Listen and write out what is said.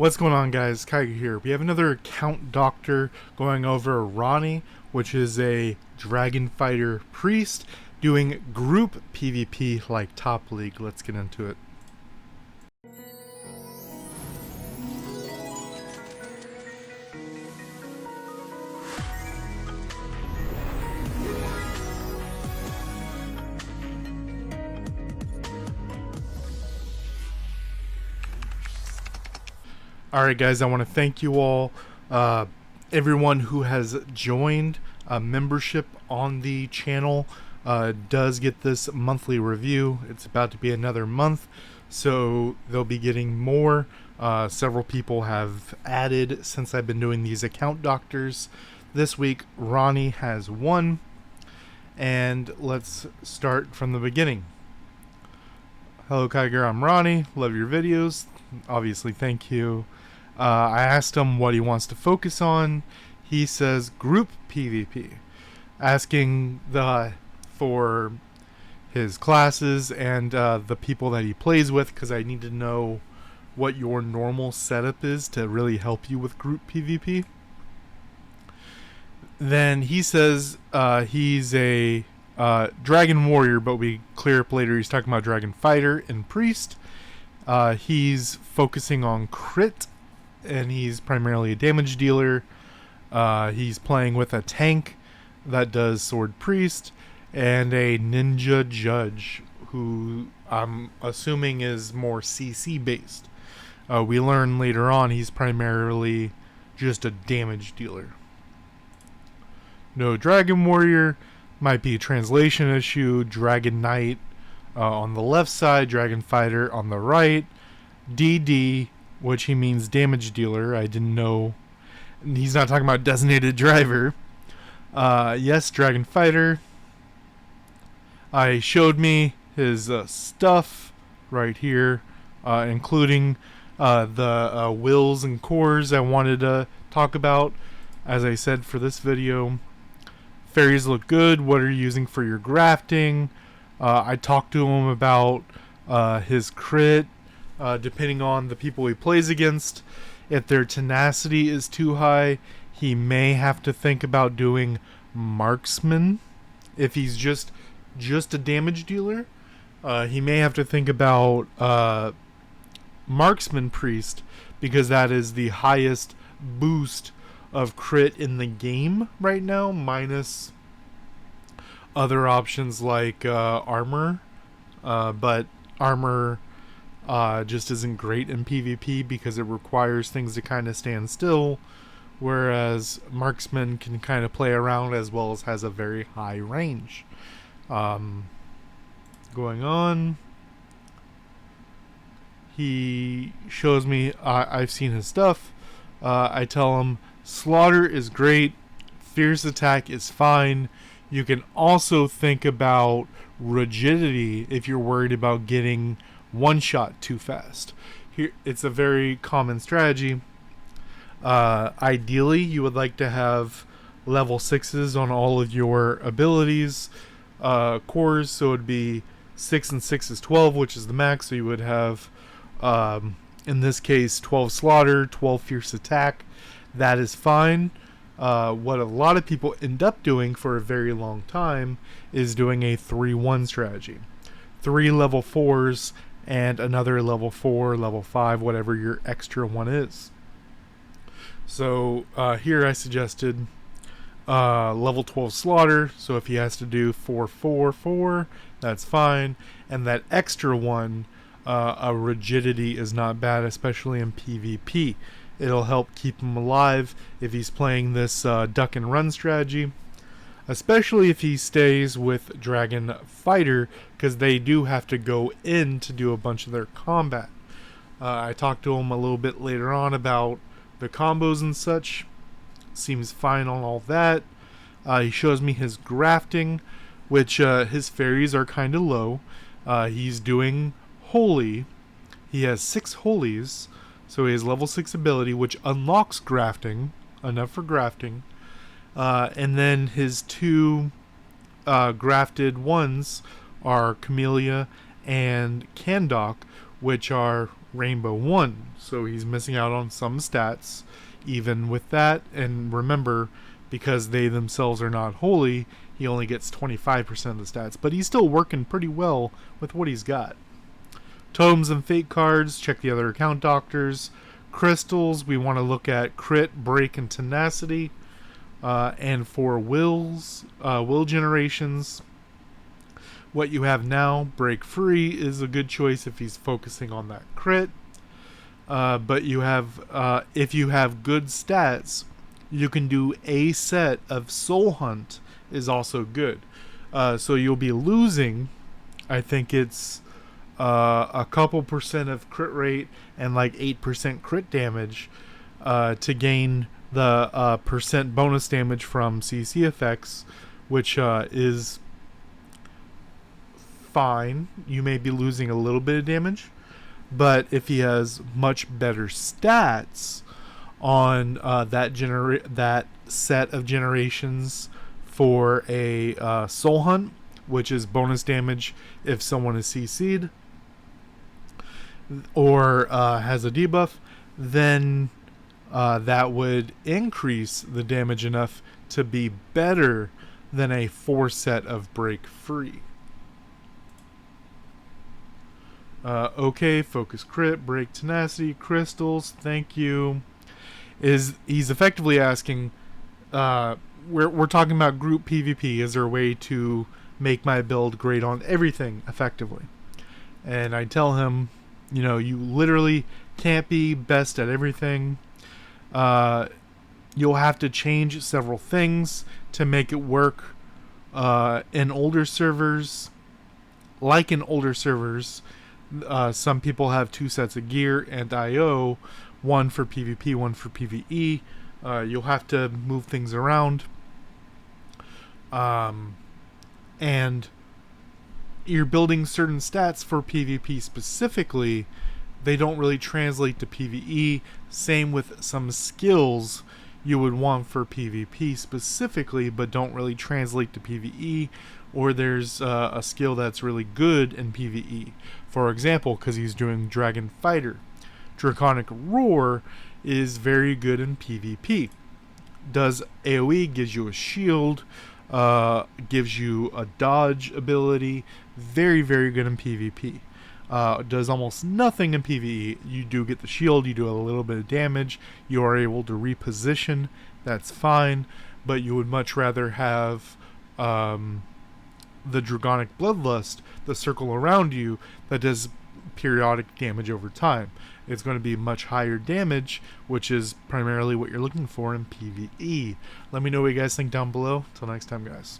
What's going on, guys? Kaiga here. We have another account doctor going over Ronnie, which is a dragon fighter priest doing group PvP like top league. Let's get into it. Alright, guys, I want to thank you all, everyone who has joined a membership on the channel does get this monthly review. It's about to be another month, so they'll be getting more. Several people have added since I've been doing these account doctors. This week, Ronnie has one, and let's start from the beginning. Hello, Kiger, I'm Ronnie. Love your videos. Obviously, thank you. I asked him what he wants to focus on. He says group PvP, asking for his classes and the people that he plays with, because I need to know what your normal setup is to really help you with group PvP. Then he says he's a dragon warrior, but we clear up later he's talking about dragon fighter and priest. He's focusing on crit, and he's primarily a damage dealer. He's playing with a tank that does sword priest and a ninja judge, who I'm assuming is more CC based. We learn later on he's primarily just a damage dealer. No dragon warrior, might be a translation issue. Dragon knight on the left side, dragon fighter on the right. DD, which he means damage dealer. I didn't know. He's not talking about designated driver. Yes, dragon fighter. I showed me his stuff right here, including the wills and cores I wanted to talk about. As I said for this video, fairies look good. What are you using for your grafting? I talked to him about his crit. Depending on the people he plays against, if their tenacity is too high, he may have to think about doing marksman. If he's just a damage dealer, he may have to think about marksman priest, because that is the highest boost of crit in the game right now, minus other options like armor. But armor just isn't great in PvP because it requires things to kind of stand still, whereas marksman can kind of play around as well as has a very high range. Going on, he shows me, I've seen his stuff. I tell him slaughter is great, fierce attack is fine. You can also think about rigidity if you're worried about getting one shot too fast. Here, it's a very common strategy. Ideally, you would like to have level 6s on all of your abilities, cores, so it'd be 6 and 6 is 12, which is the max. So you would have, in this case, 12 slaughter, 12 fierce attack. That is fine. What a lot of people end up doing for a very long time is doing a 3-1 strategy. 3 level 4s and another level 4, level 5, whatever your extra one is. So here I suggested level 12 slaughter, so if he has to do 4-4-4, that's fine. And that extra one, a rigidity is not bad, especially in PvP. It'll help keep him alive if he's playing this duck and run strategy, especially if he stays with dragon fighter, because they do have to go in to do a bunch of their combat. I talked to him a little bit later on about the combos and such. Seems fine on all that. He shows me his grafting, which his fairies are kind of low. He's doing holy. He has 6 holies, so he has level 6 ability, which unlocks grafting, enough for grafting. And then his 2 grafted ones are Camellia and Candok, which are Rainbow 1. So he's missing out on some stats even with that. And remember, because they themselves are not holy, he only gets 25% of the stats. But he's still working pretty well with what he's got. Totems and fate cards, check the other account doctors. Crystals, we want to look at crit, break, and tenacity. And for will generations, what you have now, break free, is a good choice if he's focusing on that crit. But you have, if you have good stats, you can do a set of soul hunt is also good. So you'll be losing, I think it's a couple percent of crit rate and like 8% crit damage to gain the percent bonus damage from CC effects, which is fine. You may be losing a little bit of damage, but if he has much better stats on that set of generations for a soul hunt, which is bonus damage if someone is CC'd or has a debuff, then that would increase the damage enough to be better than a 4 set of break free. Okay, focus crit, break tenacity, crystals, thank you. He's effectively asking, we're talking about group PvP. Is there a way to make my build great on everything effectively? And I tell him, you literally can't be best at everything. You'll have to change several things to make it work. In older servers, some people have 2 sets of gear and IO, one for PvP, one for PvE. You'll have to move things around. And you're building certain stats for PvP specifically. They don't really translate to PvE. Same with some skills you would want for PvP specifically, but don't really translate to PvE. Or there's a skill that's really good in PvE. For example, because he's doing Dragon Fighter, Draconic Roar is very good in PvP. Does AoE, gives you a shield, gives you a dodge ability. Very, very good in PvP. Does almost nothing in PvE. You do get the shield, you do a little bit of damage, you are able to reposition, that's fine, but you would much rather have the Draconic Bloodlust, the circle around you, that does periodic damage over time. It's going to be much higher damage, which is primarily what you're looking for in PvE. Let me know what you guys think down below. Till next time, guys.